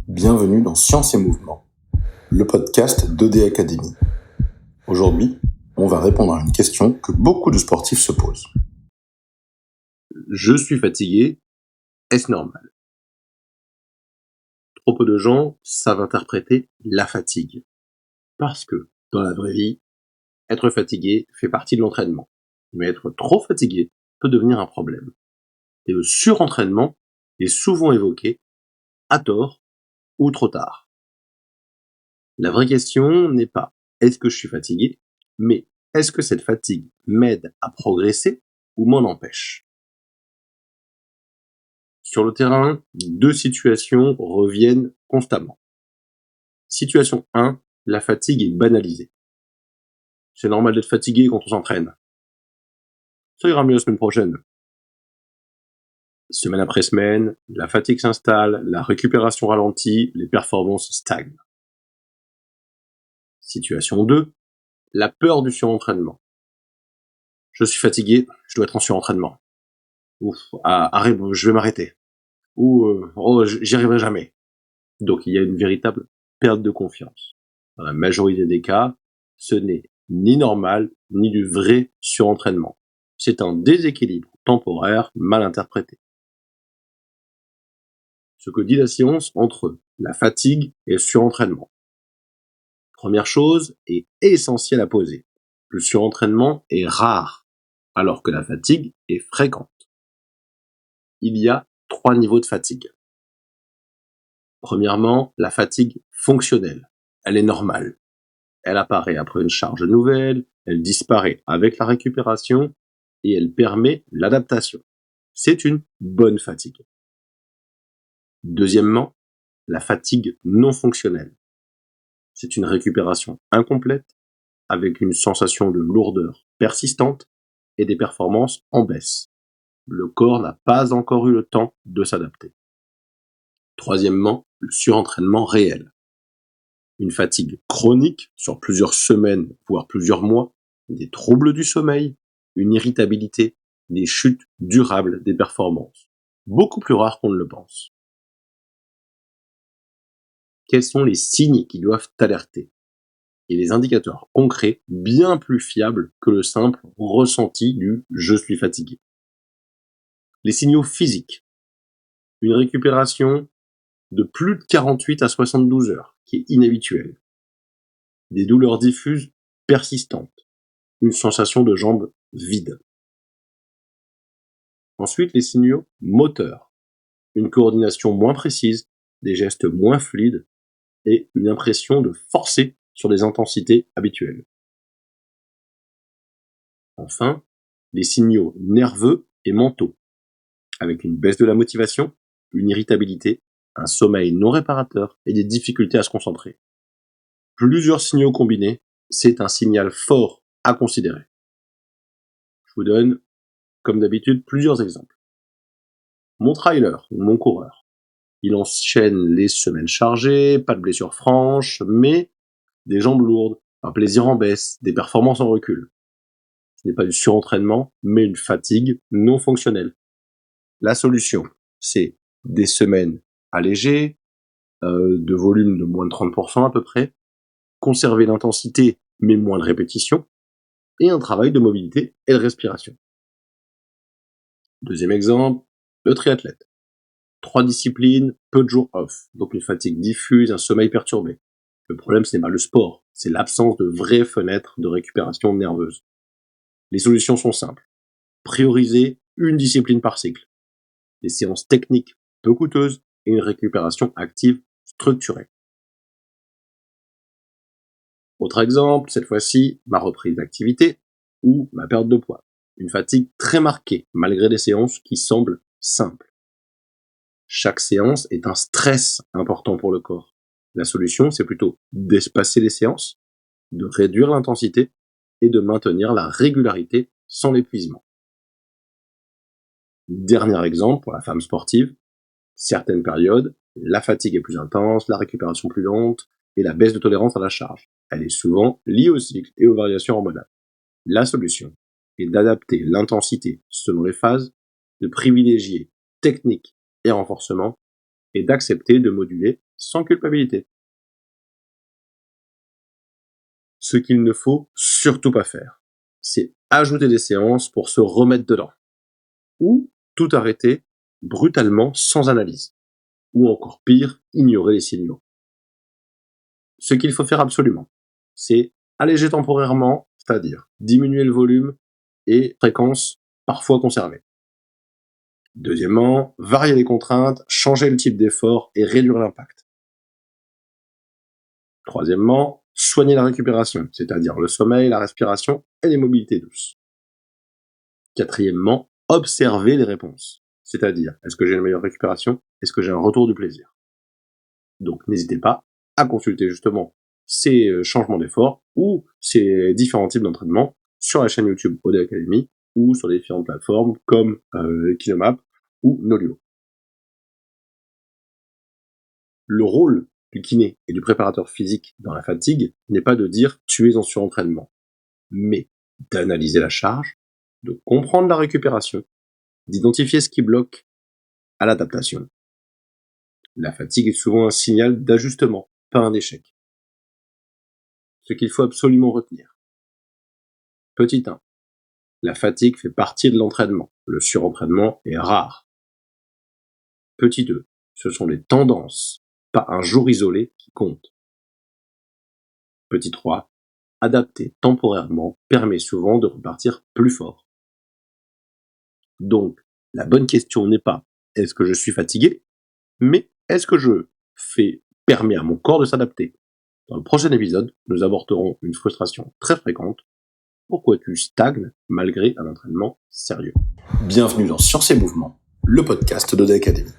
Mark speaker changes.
Speaker 1: Bienvenue dans Science et Mouvement, le podcast d'ED Academy. Aujourd'hui, on va répondre à une question que beaucoup de sportifs se posent.
Speaker 2: Je suis fatigué, est-ce normal? Trop peu de gens savent interpréter la fatigue. Parce que, dans la vraie vie, être fatigué fait partie de l'entraînement. Mais être trop fatigué peut devenir un problème. Et le surentraînement est souvent évoqué, à tort ou trop tard. La vraie question n'est pas est-ce que je suis fatigué, mais est-ce que cette fatigue m'aide à progresser ou m'en empêche? Sur le terrain, deux situations reviennent constamment. Situation 1, la fatigue est banalisée. C'est normal d'être fatigué quand on s'entraîne. Ça ira mieux la semaine prochaine. Semaine après semaine, la fatigue s'installe, la récupération ralentit, les performances stagnent. Situation 2, la peur du surentraînement. Je suis fatigué, je dois être en surentraînement. Arrête, je vais m'arrêter. J'y arriverai jamais. Donc il y a une véritable perte de confiance. Dans la majorité des cas, ce n'est ni normal, ni du vrai surentraînement. C'est un déséquilibre temporaire mal interprété. Ce que dit la science entre la fatigue et le surentraînement. Première chose est essentielle à poser. Le surentraînement est rare, alors que la fatigue est fréquente. Il y a 3 niveaux de fatigue. Premièrement, la fatigue fonctionnelle. Elle est normale. Elle apparaît après une charge nouvelle, elle disparaît avec la récupération et elle permet l'adaptation. C'est une bonne fatigue. Deuxièmement, la fatigue non fonctionnelle. C'est une récupération incomplète avec une sensation de lourdeur persistante et des performances en baisse. Le corps n'a pas encore eu le temps de s'adapter. Troisièmement, le surentraînement réel. Une fatigue chronique sur plusieurs semaines, voire plusieurs mois, des troubles du sommeil, une irritabilité, des chutes durables des performances. Beaucoup plus rares qu'on ne le pense. Quels sont les signes qui doivent t'alerter? Et les indicateurs concrets bien plus fiables que le simple ressenti du « je suis fatigué ». Les signaux physiques. Une récupération de plus de 48 à 72 heures, qui est inhabituelle. Des douleurs diffuses persistantes. Une sensation de jambes vides. Ensuite, les signaux moteurs. Une coordination moins précise, des gestes moins fluides et une impression de forcer sur des intensités habituelles. Enfin, les signaux nerveux et mentaux, avec une baisse de la motivation, une irritabilité, un sommeil non réparateur et des difficultés à se concentrer. Plusieurs signaux combinés, c'est un signal fort à considérer. Je vous donne, comme d'habitude, plusieurs exemples. Mon trailer, mon coureur, il enchaîne les semaines chargées, pas de blessures franches, mais des jambes lourdes, un plaisir en baisse, des performances en recul. Ce n'est pas du surentraînement, mais une fatigue non fonctionnelle. La solution, c'est des semaines allégées, de volume de moins de 30% à peu près, conserver l'intensité mais moins de répétitions, et un travail de mobilité et de respiration. Deuxième exemple, le triathlète. 3 disciplines, peu de jours off, donc une fatigue diffuse, un sommeil perturbé. Le problème, ce n'est pas le sport, c'est l'absence de vraies fenêtres de récupération nerveuse. Les solutions sont simples. Prioriser une discipline par cycle. Des séances techniques peu coûteuses et une récupération active structurée. Autre exemple, cette fois-ci, ma reprise d'activité ou ma perte de poids. Une fatigue très marquée, malgré des séances qui semblent simples. Chaque séance est un stress important pour le corps. La solution, c'est plutôt d'espacer les séances, de réduire l'intensité et de maintenir la régularité sans l'épuisement. Dernier exemple pour la femme sportive, certaines périodes, la fatigue est plus intense, la récupération plus lente et la baisse de tolérance à la charge. Elle est souvent liée au cycle et aux variations hormonales. La solution est d'adapter l'intensité selon les phases, de privilégier technique et renforcement et d'accepter de moduler sans culpabilité. Ce qu'il ne faut surtout pas faire, c'est ajouter des séances pour se remettre dedans. Ou tout arrêter brutalement sans analyse. Ou encore pire, ignorer les signaux. Ce qu'il faut faire absolument, c'est alléger temporairement, c'est-à-dire diminuer le volume et fréquence parfois conservée. Deuxièmement, varier les contraintes, changer le type d'effort et réduire l'impact. Troisièmement, soigner la récupération, c'est-à-dire le sommeil, la respiration et les mobilités douces. Quatrièmement, observer les réponses, c'est-à-dire est-ce que j'ai une meilleure récupération, est-ce que j'ai un retour du plaisir. Donc n'hésitez pas à consulter justement ces changements d'effort ou ces différents types d'entraînement sur la chaîne YouTube OD Academy ou sur les différentes plateformes comme Kinomap ou Nolio. Le rôle du kiné et du préparateur physique dans la fatigue n'est pas de dire tu es en surentraînement, mais d'analyser la charge, de comprendre la récupération, d'identifier ce qui bloque à l'adaptation. La fatigue est souvent un signal d'ajustement, pas un échec. Ce qu'il faut absolument retenir. Petit 1. La fatigue fait partie de l'entraînement. Le surentraînement est rare. Petit 2. Ce sont les tendances, pas un jour isolé qui compte. Petit 3. Adapter temporairement permet souvent de repartir plus fort. Donc, la bonne question n'est pas est-ce que je suis fatigué, mais est-ce que je permets à mon corps de s'adapter. Dans le prochain épisode, nous aborderons une frustration très fréquente. Pourquoi tu stagnes malgré un entraînement sérieux?
Speaker 1: Bienvenue dans Science et Mouvement, le podcast d'OD Academy.